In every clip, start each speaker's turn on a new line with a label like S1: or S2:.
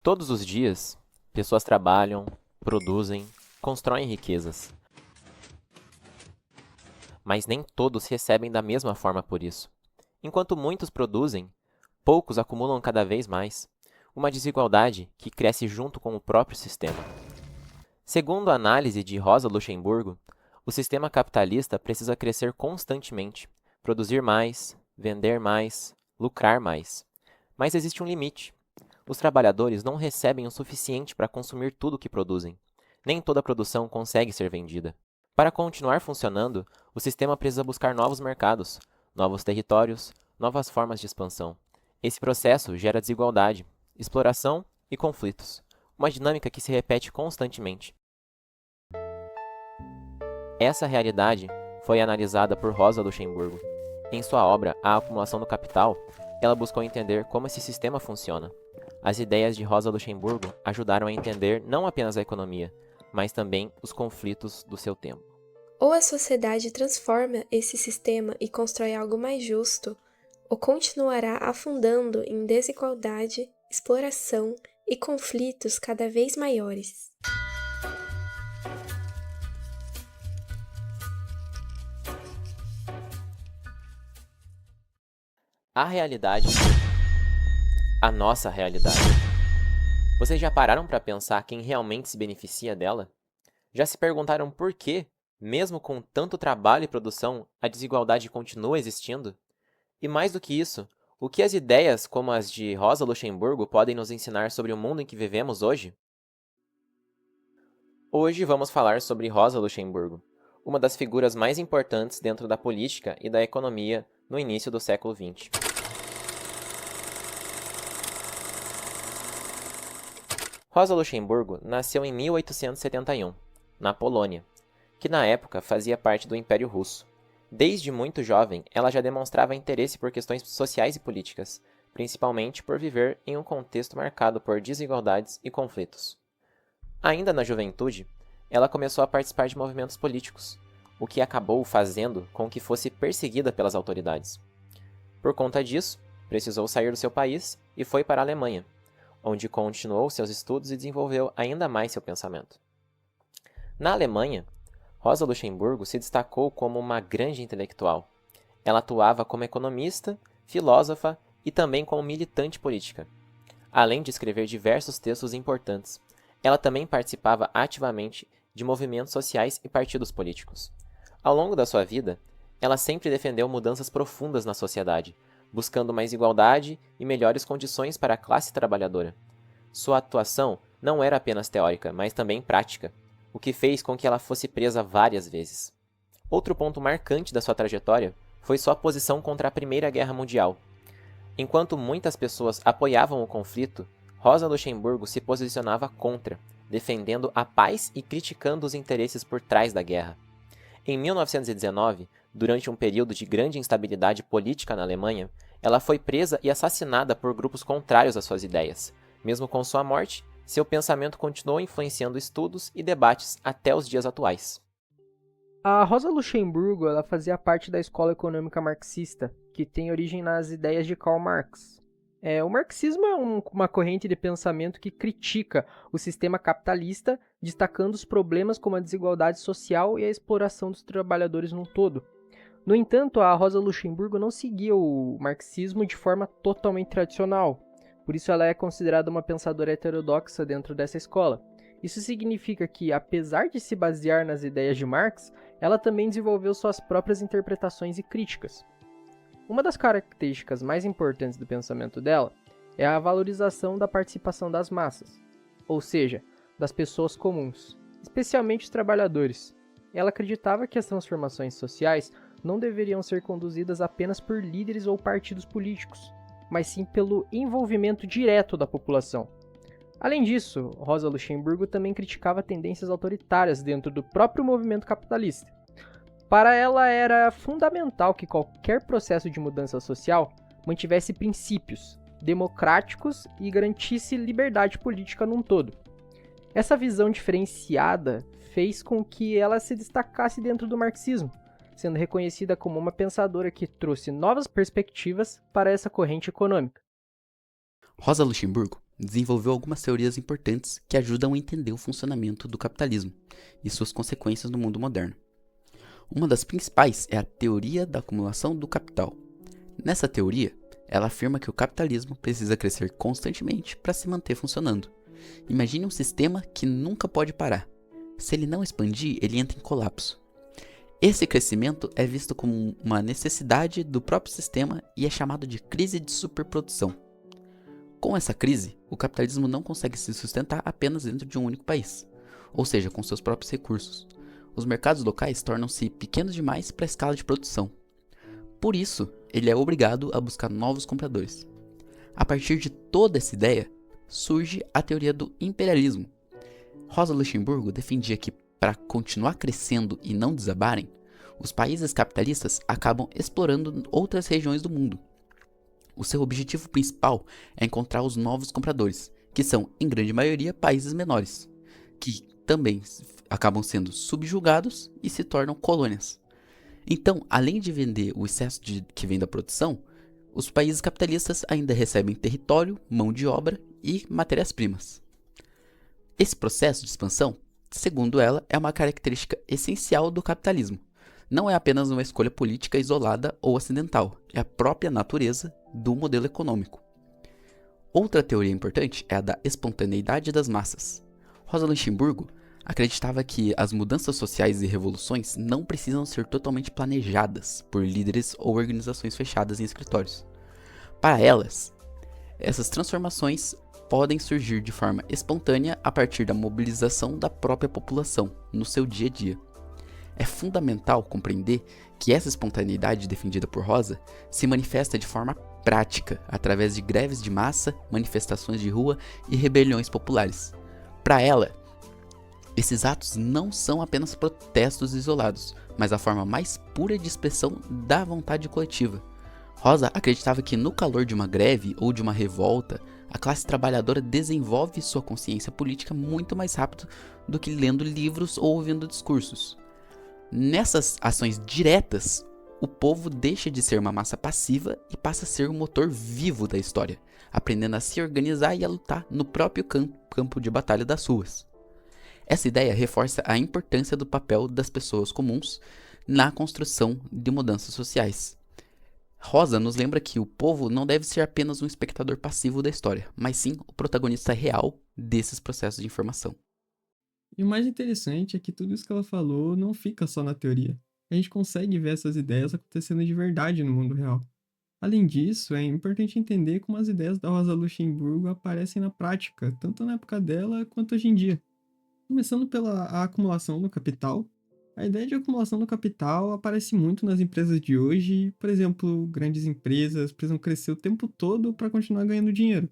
S1: Todos os dias, pessoas trabalham, produzem, constroem riquezas. Mas nem todos recebem da mesma forma por isso. Enquanto muitos produzem, poucos acumulam cada vez mais. Uma desigualdade que cresce junto com o próprio sistema. Segundo a análise de Rosa Luxemburgo, o sistema capitalista precisa crescer constantemente, produzir mais, vender mais, lucrar mais. Mas existe um limite. Os trabalhadores não recebem o suficiente para consumir tudo o que produzem. Nem toda a produção consegue ser vendida. Para continuar funcionando, o sistema precisa buscar novos mercados, novos territórios, novas formas de expansão. Esse processo gera desigualdade, exploração e conflitos, uma dinâmica que se repete constantemente. Essa realidade foi analisada por Rosa Luxemburgo. Em sua obra A Acumulação do Capital, ela buscou entender como esse sistema funciona. As ideias de Rosa Luxemburgo ajudaram a entender não apenas a economia, mas também os conflitos do seu tempo.
S2: Ou a sociedade transforma esse sistema e constrói algo mais justo, ou continuará afundando em desigualdade, exploração e conflitos cada vez maiores.
S1: A realidade. A nossa realidade. Vocês já pararam para pensar quem realmente se beneficia dela? Já se perguntaram por que, mesmo com tanto trabalho e produção, a desigualdade continua existindo? E mais do que isso, o que as ideias como as de Rosa Luxemburgo podem nos ensinar sobre o mundo em que vivemos hoje? Hoje vamos falar sobre Rosa Luxemburgo, uma das figuras mais importantes dentro da política e da economia no início do século XX. Rosa Luxemburgo nasceu em 1871, na Polônia, que na época fazia parte do Império Russo. Desde muito jovem, ela já demonstrava interesse por questões sociais e políticas, principalmente por viver em um contexto marcado por desigualdades e conflitos. Ainda na juventude, ela começou a participar de movimentos políticos, o que acabou fazendo com que fosse perseguida pelas autoridades. Por conta disso, precisou sair do seu país e foi para a Alemanha, onde continuou seus estudos e desenvolveu ainda mais seu pensamento. Na Alemanha, Rosa Luxemburgo se destacou como uma grande intelectual. Ela atuava como economista, filósofa e também como militante política. Além de escrever diversos textos importantes, ela também participava ativamente de movimentos sociais e partidos políticos. Ao longo da sua vida, ela sempre defendeu mudanças profundas na sociedade, buscando mais igualdade e melhores condições para a classe trabalhadora. Sua atuação não era apenas teórica, mas também prática, o que fez com que ela fosse presa várias vezes. Outro ponto marcante da sua trajetória foi sua posição contra a Primeira Guerra Mundial. Enquanto muitas pessoas apoiavam o conflito, Rosa Luxemburgo se posicionava contra, defendendo a paz e criticando os interesses por trás da guerra. Em 1919, durante um período de grande instabilidade política na Alemanha, ela foi presa e assassinada por grupos contrários às suas ideias. Mesmo com sua morte, seu pensamento continuou influenciando estudos e debates até os dias atuais.
S3: A Rosa Luxemburgo ela fazia parte da escola econômica marxista, que tem origem nas ideias de Karl Marx. O marxismo é uma corrente de pensamento que critica o sistema capitalista, destacando os problemas como a desigualdade social e a exploração dos trabalhadores num todo. No entanto, a Rosa Luxemburgo não seguia o marxismo de forma totalmente tradicional, por isso ela é considerada uma pensadora heterodoxa dentro dessa escola. Isso significa que, apesar de se basear nas ideias de Marx, ela também desenvolveu suas próprias interpretações e críticas. Uma das características mais importantes do pensamento dela é a valorização da participação das massas, ou seja, das pessoas comuns, especialmente os trabalhadores. Ela acreditava que as transformações sociais não deveriam ser conduzidas apenas por líderes ou partidos políticos, mas sim pelo envolvimento direto da população. Além disso, Rosa Luxemburgo também criticava tendências autoritárias dentro do próprio movimento capitalista. Para ela era fundamental que qualquer processo de mudança social mantivesse princípios democráticos e garantisse liberdade política num todo. Essa visão diferenciada fez com que ela se destacasse dentro do marxismo, sendo reconhecida como uma pensadora que trouxe novas perspectivas para essa corrente econômica.
S4: Rosa Luxemburgo desenvolveu algumas teorias importantes que ajudam a entender o funcionamento do capitalismo e suas consequências no mundo moderno. Uma das principais é a teoria da acumulação do capital. Nessa teoria, ela afirma que o capitalismo precisa crescer constantemente para se manter funcionando. Imagine um sistema que nunca pode parar. Se ele não expandir, ele entra em colapso. Esse crescimento é visto como uma necessidade do próprio sistema e é chamado de crise de superprodução. Com essa crise, o capitalismo não consegue se sustentar apenas dentro de um único país, ou seja, com seus próprios recursos. Os mercados locais tornam-se pequenos demais para a escala de produção. Por isso, ele é obrigado a buscar novos compradores. A partir de toda essa ideia, surge a teoria do imperialismo. Rosa Luxemburgo defendia que, para continuar crescendo e não desabarem, os países capitalistas acabam explorando outras regiões do mundo. O seu objetivo principal é encontrar os novos compradores, que são, em grande maioria, países menores, que também acabam sendo subjugados e se tornam colônias. Então, além de vender o excesso que vem da produção, os países capitalistas ainda recebem território, mão de obra e matérias-primas. Esse processo de expansão, segundo ela, é uma característica essencial do capitalismo. Não é apenas uma escolha política isolada ou acidental, é a própria natureza do modelo econômico. Outra teoria importante é a da espontaneidade das massas. Rosa Luxemburgo acreditava que as mudanças sociais e revoluções não precisam ser totalmente planejadas por líderes ou organizações fechadas em escritórios. Para elas, essas transformações podem surgir de forma espontânea a partir da mobilização da própria população no seu dia a dia. É fundamental compreender que essa espontaneidade defendida por Rosa se manifesta de forma prática, através de greves de massa, manifestações de rua e rebeliões populares. Para ela, esses atos não são apenas protestos isolados, mas a forma mais pura de expressão da vontade coletiva. Rosa acreditava que no calor de uma greve ou de uma revolta, a classe trabalhadora desenvolve sua consciência política muito mais rápido do que lendo livros ou ouvindo discursos. Nessas ações diretas, o povo deixa de ser uma massa passiva e passa a ser o motor vivo da história, aprendendo a se organizar e a lutar no próprio campo de batalha das ruas. Essa ideia reforça a importância do papel das pessoas comuns na construção de mudanças sociais. Rosa nos lembra que o povo não deve ser apenas um espectador passivo da história, mas sim o protagonista real desses processos de informação.
S5: E o mais interessante é que tudo isso que ela falou não fica só na teoria. A gente consegue ver essas ideias acontecendo de verdade no mundo real. Além disso, é importante entender como as ideias da Rosa Luxemburgo aparecem na prática, tanto na época dela quanto hoje em dia. Começando pela acumulação do capital, a ideia de acumulação do capital aparece muito nas empresas de hoje. Por exemplo, grandes empresas precisam crescer o tempo todo para continuar ganhando dinheiro.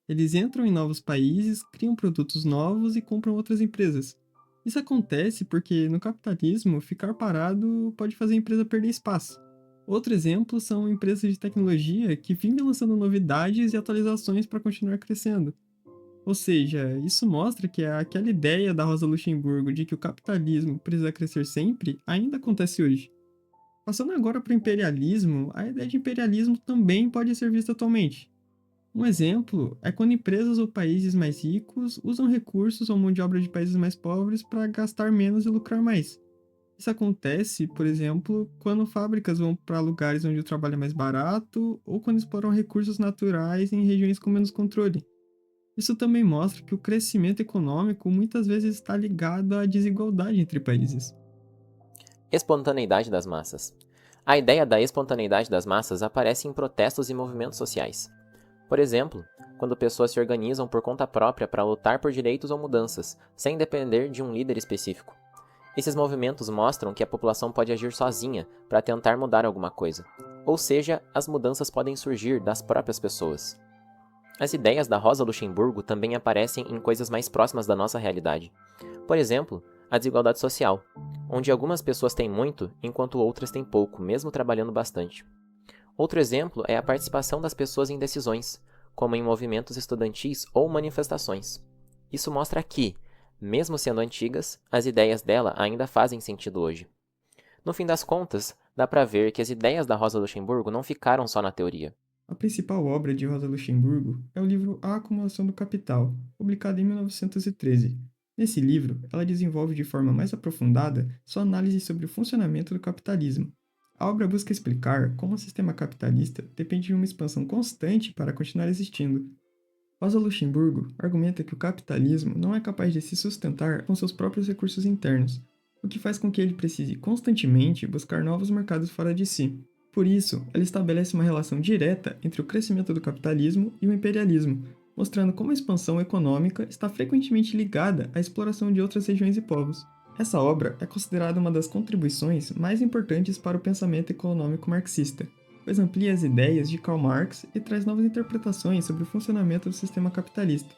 S5: Eles entram em novos países, criam produtos novos e compram outras empresas. Isso acontece porque, no capitalismo, ficar parado pode fazer a empresa perder espaço. Outro exemplo são empresas de tecnologia que vivem lançando novidades e atualizações para continuar crescendo. Ou seja, isso mostra que aquela ideia da Rosa Luxemburgo de que o capitalismo precisa crescer sempre ainda acontece hoje. Passando agora para o imperialismo, a ideia de imperialismo também pode ser vista atualmente. Um exemplo é quando empresas ou países mais ricos usam recursos ou mão de obra de países mais pobres para gastar menos e lucrar mais. Isso acontece, por exemplo, quando fábricas vão para lugares onde o trabalho é mais barato ou quando exploram recursos naturais em regiões com menos controle. Isso também mostra que o crescimento econômico muitas vezes está ligado à desigualdade entre países.
S1: Espontaneidade das massas. A ideia da espontaneidade das massas aparece em protestos e movimentos sociais. Por exemplo, quando pessoas se organizam por conta própria para lutar por direitos ou mudanças, sem depender de um líder específico. Esses movimentos mostram que a população pode agir sozinha para tentar mudar alguma coisa, ou seja, as mudanças podem surgir das próprias pessoas. As ideias da Rosa Luxemburgo também aparecem em coisas mais próximas da nossa realidade. Por exemplo, a desigualdade social, onde algumas pessoas têm muito enquanto outras têm pouco, mesmo trabalhando bastante. Outro exemplo é a participação das pessoas em decisões, como em movimentos estudantis ou manifestações. Isso mostra que, mesmo sendo antigas, as ideias dela ainda fazem sentido hoje. No fim das contas, dá para ver que as ideias da Rosa Luxemburgo não ficaram só na teoria.
S5: A principal obra de Rosa Luxemburgo é o livro A Acumulação do Capital, publicado em 1913. Nesse livro, ela desenvolve de forma mais aprofundada sua análise sobre o funcionamento do capitalismo. A obra busca explicar como o sistema capitalista depende de uma expansão constante para continuar existindo. Rosa Luxemburgo argumenta que o capitalismo não é capaz de se sustentar com seus próprios recursos internos, o que faz com que ele precise constantemente buscar novos mercados fora de si. Por isso, ela estabelece uma relação direta entre o crescimento do capitalismo e o imperialismo, mostrando como a expansão econômica está frequentemente ligada à exploração de outras regiões e povos. Essa obra é considerada uma das contribuições mais importantes para o pensamento econômico marxista, pois amplia as ideias de Karl Marx e traz novas interpretações sobre o funcionamento do sistema capitalista.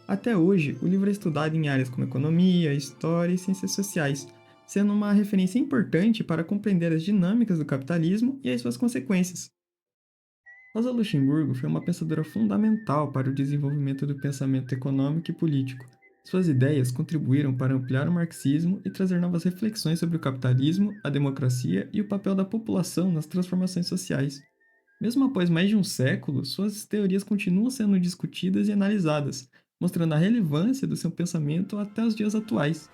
S5: Até hoje, o livro é estudado em áreas como economia, história e ciências sociais, sendo uma referência importante para compreender as dinâmicas do capitalismo e as suas consequências. Rosa Luxemburgo foi uma pensadora fundamental para o desenvolvimento do pensamento econômico e político. Suas ideias contribuíram para ampliar o marxismo e trazer novas reflexões sobre o capitalismo, a democracia e o papel da população nas transformações sociais. Mesmo após mais de um século, suas teorias continuam sendo discutidas e analisadas, mostrando a relevância do seu pensamento até os dias atuais.